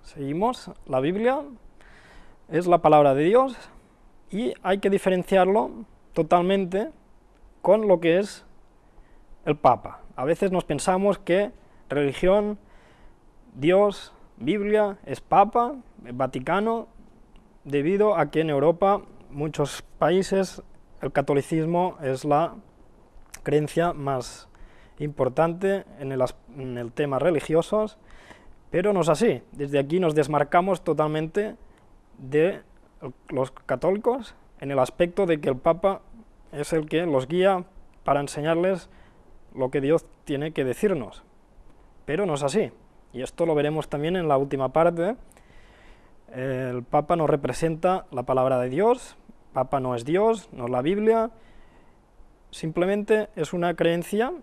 Seguimos. La Biblia es la palabra de Dios y hay que diferenciarlo totalmente con lo que es el Papa. A veces nos pensamos que religión, Dios, Biblia es Papa, Vaticano, debido a que en Europa, muchos países, el catolicismo es la creencia más importante en el tema religiosos, pero no es así. Desde aquí nos desmarcamos totalmente de los católicos en el aspecto de que el Papa es el que los guía para enseñarles lo que Dios tiene que decirnos. Pero no es así. Y esto lo veremos también en la última parte. El Papa no representa la palabra de Dios, Papa no es Dios, no es la Biblia, simplemente es una creencia,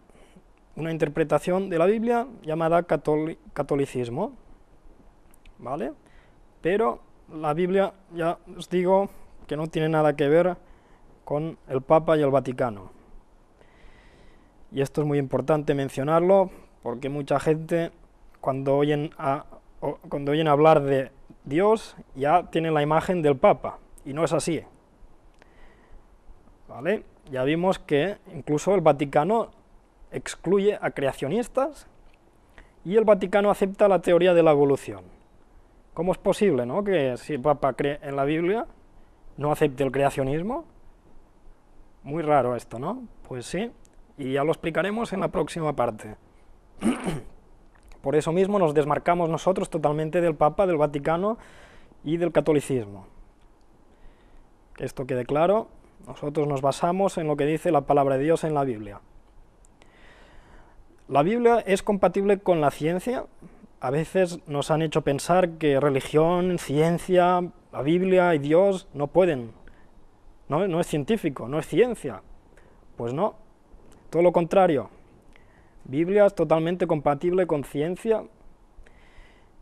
una interpretación de la Biblia llamada catolicismo, ¿vale? Pero la Biblia, ya os digo, que no tiene nada que ver con el Papa y el Vaticano. Y esto es muy importante mencionarlo, porque mucha gente, cuando oyen hablar de Dios, ya tienen la imagen del Papa, y no es así. ¿Vale? Ya vimos que incluso el Vaticano excluye a creacionistas y el Vaticano acepta la teoría de la evolución. ¿Cómo es posible, no, que si el Papa cree en la Biblia no acepte el creacionismo? Muy raro esto, ¿no? Pues sí, y ya lo explicaremos en la próxima parte. Por eso mismo nos desmarcamos nosotros totalmente del Papa, del Vaticano y del catolicismo. Que esto quede claro, nosotros nos basamos en lo que dice la palabra de Dios en la Biblia. La Biblia es compatible con la ciencia. A veces nos han hecho pensar que religión, ciencia, la Biblia y Dios no pueden. No es científico, no es ciencia. Pues no, todo lo contrario. Biblia es totalmente compatible con ciencia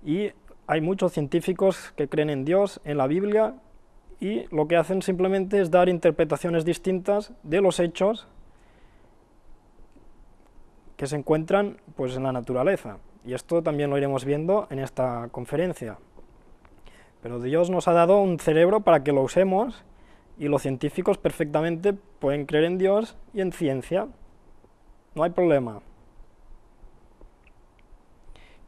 y hay muchos científicos que creen en Dios, en la Biblia, y lo que hacen simplemente es dar interpretaciones distintas de los hechos que se encuentran pues en la naturaleza. Y esto también lo iremos viendo en esta conferencia. Pero Dios nos ha dado un cerebro para que lo usemos, y los científicos perfectamente pueden creer en Dios y en ciencia. No hay problema.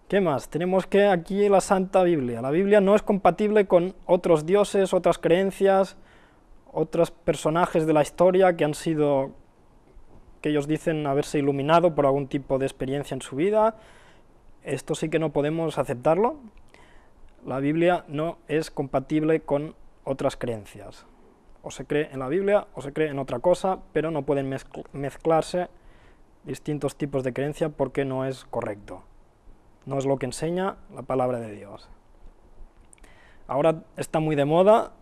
¿Qué más? Tenemos que aquí la Santa Biblia. La Biblia no es compatible con otros dioses, otras creencias, otros personajes de la historia que ellos dicen haberse iluminado por algún tipo de experiencia en su vida. Esto sí que no podemos aceptarlo. La Biblia no es compatible con otras creencias. O se cree en la Biblia o se cree en otra cosa, pero no pueden mezclarse distintos tipos de creencia porque no es correcto. No es lo que enseña la palabra de Dios. Ahora está muy de moda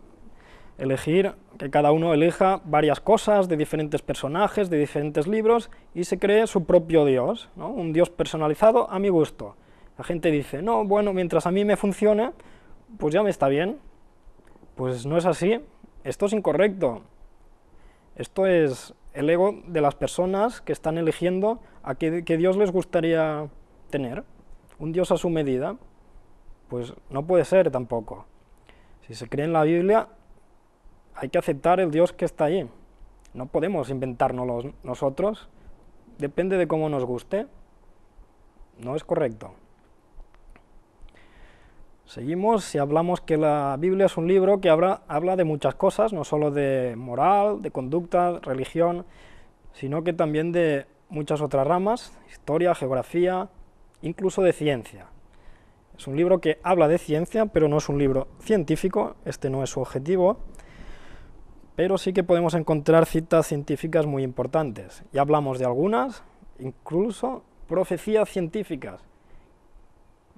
elegir, que cada uno elija varias cosas de diferentes personajes, de diferentes libros, y se cree su propio Dios, ¿no? Un Dios personalizado a mi gusto. La gente dice, no, bueno, mientras a mí me funcione, pues ya me está bien. Pues no es así, esto es incorrecto. Esto es el ego de las personas que están eligiendo a qué Dios les gustaría tener. Un Dios a su medida, pues no puede ser tampoco. Si se cree en la Biblia, hay que aceptar el Dios que está allí. No podemos inventárnoslo nosotros, depende de cómo nos guste. No es correcto. Seguimos y hablamos que la Biblia es un libro que habla de muchas cosas, no solo de moral, de conducta, religión, sino que también de muchas otras ramas, historia, geografía, incluso de ciencia. Es un libro que habla de ciencia, pero no es un libro científico, este no es su objetivo, pero sí que podemos encontrar citas científicas muy importantes. Ya hablamos de algunas, incluso profecías científicas.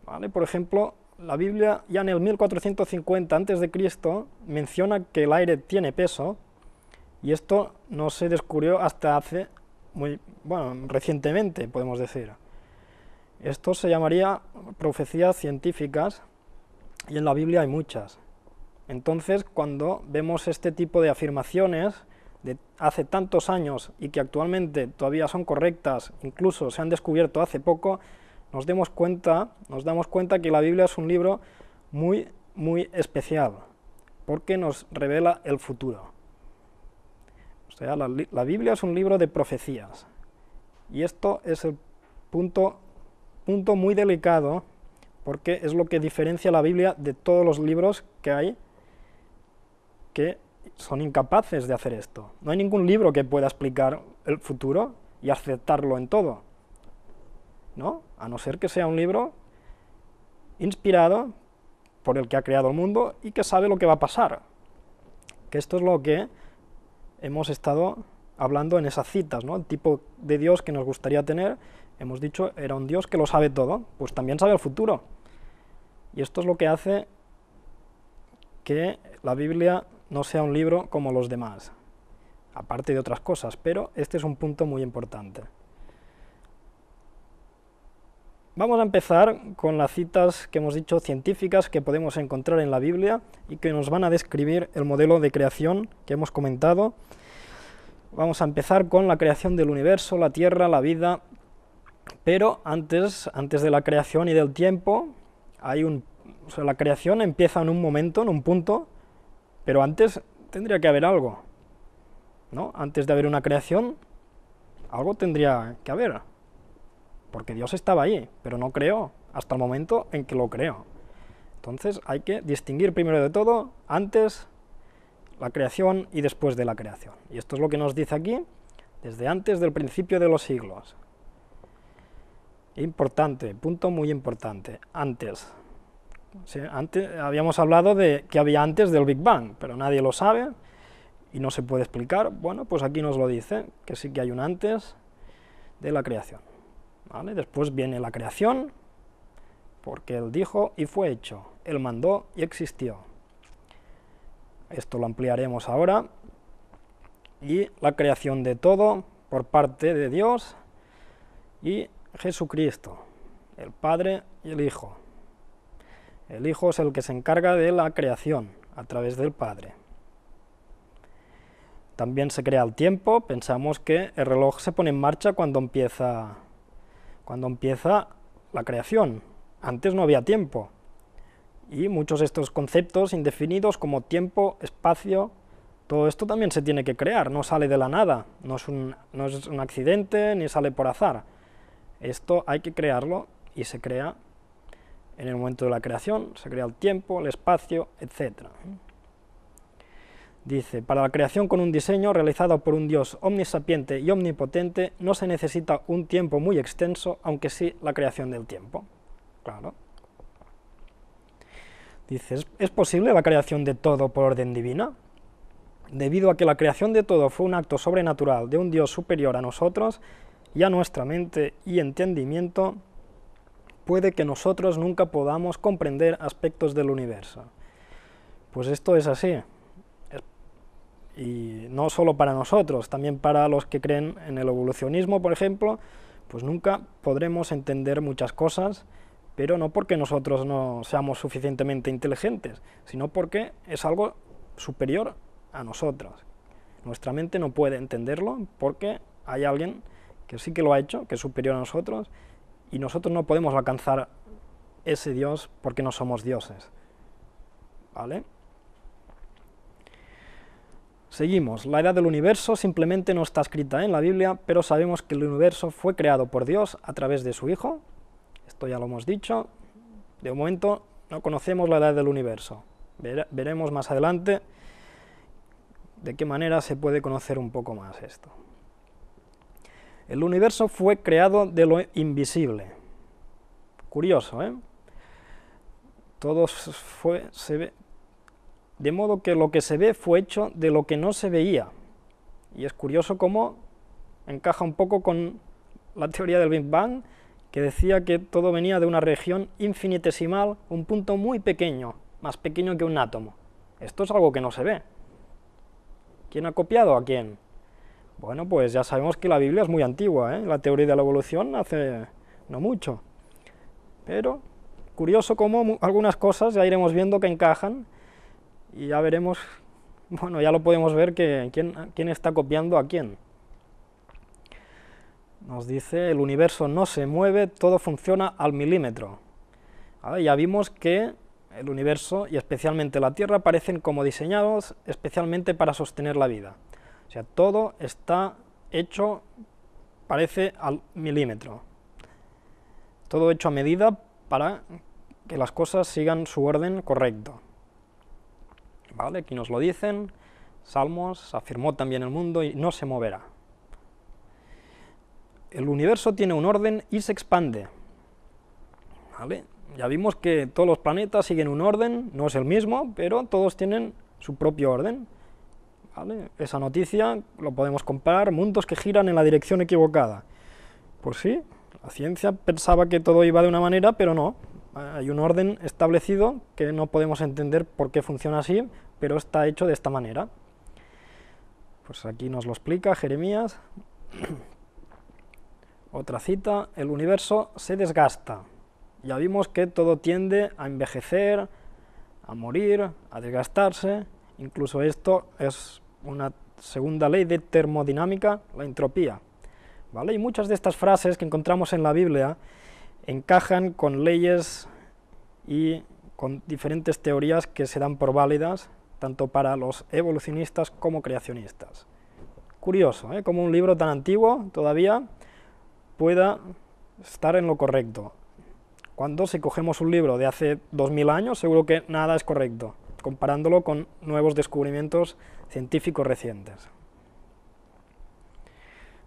¿Vale? Por ejemplo, la Biblia ya en el 1450 a.C. menciona que el aire tiene peso, y esto no se descubrió hasta hace recientemente, podemos decir. Esto se llamaría profecías científicas, y en la Biblia hay muchas. Entonces, cuando vemos este tipo de afirmaciones de hace tantos años y que actualmente todavía son correctas, incluso se han descubierto hace poco, nos damos cuenta que la Biblia es un libro muy, muy especial, porque nos revela el futuro. O sea, la Biblia es un libro de profecías, y esto es el punto muy delicado, porque es lo que diferencia la Biblia de todos los libros que hay que son incapaces de hacer esto. No hay ningún libro que pueda explicar el futuro y aceptarlo en todo, ¿no? A no ser que sea un libro inspirado por el que ha creado el mundo y que sabe lo que va a pasar. Que esto es lo que hemos estado hablando en esas citas, ¿no? El tipo de Dios que nos gustaría tener, hemos dicho, era un Dios que lo sabe todo, pues también sabe el futuro. Y esto es lo que hace que la Biblia no sea un libro como los demás, aparte de otras cosas, pero este es un punto muy importante. Vamos a empezar con las citas que hemos dicho científicas que podemos encontrar en la Biblia y que nos van a describir el modelo de creación que hemos comentado. Vamos a empezar con la creación del universo, la tierra, la vida, pero antes de la creación y del tiempo, o sea, la creación empieza en un momento, en un punto, pero antes tendría que haber algo, ¿no? Antes de haber una creación, algo tendría que haber, porque Dios estaba ahí, pero no creó hasta el momento en que lo creó. Entonces hay que distinguir primero de todo antes la creación y después de la creación. Y esto es lo que nos dice aquí, desde antes del principio de los siglos. Importante, punto muy importante, antes. Sí, antes habíamos hablado de que había antes del Big Bang, pero nadie lo sabe y no se puede explicar. Bueno, pues aquí nos lo dice, que sí que hay un antes de la creación. ¿Vale? Después viene la creación, porque Él dijo y fue hecho, Él mandó y existió. Esto lo ampliaremos ahora. Y la creación de todo por parte de Dios y Jesucristo, el Padre y el Hijo. El Hijo es el que se encarga de la creación a través del Padre. También se crea el tiempo. Pensamos que el reloj se pone en marcha cuando empieza la creación. Antes no había tiempo. Y muchos de estos conceptos indefinidos como tiempo, espacio, todo esto también se tiene que crear, no sale de la nada, no es un accidente ni sale por azar. Esto hay que crearlo y se crea en el momento de la creación, se crea el tiempo, el espacio, etc. Dice, para la creación con un diseño realizado por un Dios omnisapiente y omnipotente no se necesita un tiempo muy extenso, aunque sí la creación del tiempo. Claro. Dice, ¿es posible la creación de todo por orden divina? Debido a que la creación de todo fue un acto sobrenatural de un Dios superior a nosotros y a nuestra mente y entendimiento, puede que nosotros nunca podamos comprender aspectos del universo. Pues esto es así. Y no solo para nosotros, también para los que creen en el evolucionismo, por ejemplo, pues nunca podremos entender muchas cosas, pero no porque nosotros no seamos suficientemente inteligentes, sino porque es algo superior a nosotros. Nuestra mente no puede entenderlo porque hay alguien que sí que lo ha hecho, que es superior a nosotros, y nosotros no podemos alcanzar ese Dios porque no somos dioses. ¿Vale? Seguimos. La edad del universo simplemente no está escrita en la Biblia, pero sabemos que el universo fue creado por Dios a través de su Hijo. Esto ya lo hemos dicho. De momento no conocemos la edad del universo. Veremos más adelante de qué manera se puede conocer un poco más esto. El universo fue creado de lo invisible. Curioso, ¿eh? Todo se ve. De modo que lo que se ve fue hecho de lo que no se veía. Y es curioso cómo encaja un poco con la teoría del Big Bang, que decía que todo venía de una región infinitesimal, un punto muy pequeño, más pequeño que un átomo. Esto es algo que no se ve. ¿Quién ha copiado a quién? Bueno, pues ya sabemos que la Biblia es muy antigua, ¿eh? La teoría de la evolución hace no mucho. Pero curioso cómo algunas cosas ya iremos viendo que encajan, y ya veremos, bueno, ya lo podemos ver que quién está copiando a quién. Nos dice, el universo no se mueve, todo funciona al milímetro. Ya vimos que el universo y especialmente la Tierra parecen como diseñados especialmente para sostener la vida. O sea, todo está hecho, parece al milímetro. Todo hecho a medida para que las cosas sigan su orden correcto. ¿Vale? Aquí nos lo dicen, Salmos, afirmó también el mundo y no se moverá. El universo tiene un orden y se expande. ¿Vale? Ya vimos que todos los planetas siguen un orden, no es el mismo, pero todos tienen su propio orden. ¿Vale? Esa noticia lo podemos comparar, mundos que giran en la dirección equivocada. Pues sí, la ciencia pensaba que todo iba de una manera, pero no. Hay un orden establecido que no podemos entender por qué funciona así, pero está hecho de esta manera. Pues aquí nos lo explica Jeremías. Otra cita, el universo se desgasta. Ya vimos que todo tiende a envejecer, a morir, a desgastarse. Incluso esto es una segunda ley de termodinámica, la entropía. ¿Vale? Y muchas de estas frases que encontramos en la Biblia encajan con leyes y con diferentes teorías que se dan por válidas, tanto para los evolucionistas como creacionistas. Curioso, ¿eh? Como un libro tan antiguo todavía pueda estar en lo correcto. Cuando si cogemos un libro de hace 2000 años, seguro que nada es correcto, comparándolo con nuevos descubrimientos científicos recientes.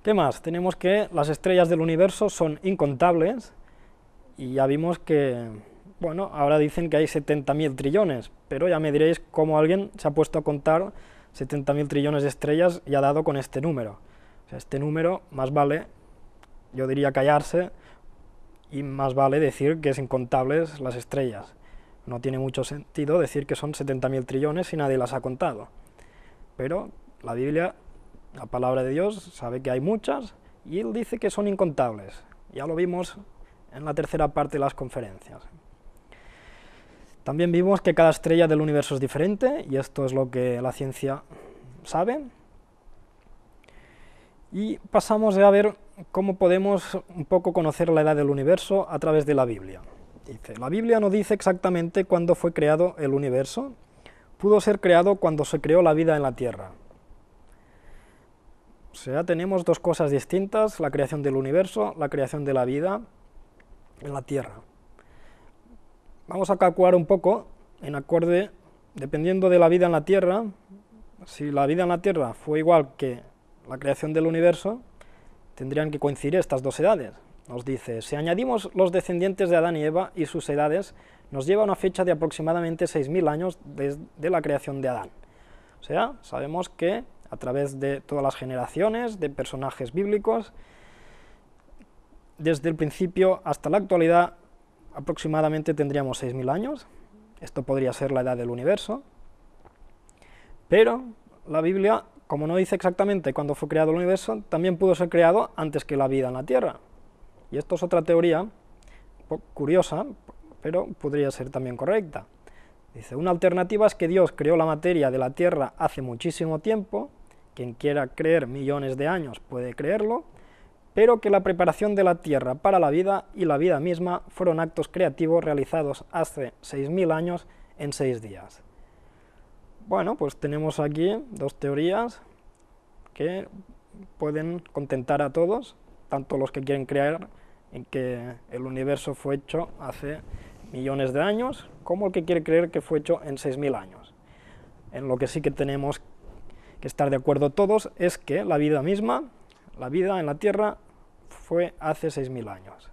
¿Qué más? Tenemos que las estrellas del universo son incontables, y ya vimos que, bueno, ahora dicen que hay 70.000 trillones, pero ya me diréis cómo alguien se ha puesto a contar 70.000 trillones de estrellas y ha dado con este número. O sea, este número, más vale, yo diría callarse, y más vale decir que es incontables las estrellas. No tiene mucho sentido decir que son 70.000 trillones si nadie las ha contado. Pero la Biblia, la palabra de Dios, sabe que hay muchas, y él dice que son incontables. Ya lo vimos en la tercera parte de las conferencias. También vimos que cada estrella del universo es diferente, y esto es lo que la ciencia sabe. Y pasamos a ver cómo podemos un poco conocer la edad del universo a través de la Biblia. Dice, la Biblia no dice exactamente cuándo fue creado el universo, pudo ser creado cuando se creó la vida en la Tierra. O sea, tenemos dos cosas distintas, la creación del universo, la creación de la vida en la Tierra. Vamos a calcular un poco, en acorde, dependiendo de la vida en la Tierra, si la vida en la Tierra fue igual que la creación del universo, tendrían que coincidir estas dos edades. Nos dice, si añadimos los descendientes de Adán y Eva y sus edades, nos lleva a una fecha de aproximadamente 6.000 años desde la creación de Adán. O sea, sabemos que a través de todas las generaciones de personajes bíblicos, desde el principio hasta la actualidad, aproximadamente tendríamos 6.000 años. Esto podría ser la edad del universo. Pero la Biblia, como no dice exactamente cuándo fue creado el universo, también pudo ser creado antes que la vida en la Tierra. Y esto es otra teoría un poco curiosa, pero podría ser también correcta. Dice, una alternativa es que Dios creó la materia de la Tierra hace muchísimo tiempo, quien quiera creer millones de años puede creerlo, pero que la preparación de la Tierra para la vida y la vida misma fueron actos creativos realizados hace 6.000 años en 6 días. Bueno, pues tenemos aquí dos teorías que pueden contentar a todos, tanto los que quieren creer en que el universo fue hecho hace millones de años, como el que quiere creer que fue hecho en 6.000 años. En lo que sí que tenemos que estar de acuerdo todos es que la vida misma, la vida en la Tierra, fue hace 6.000 años.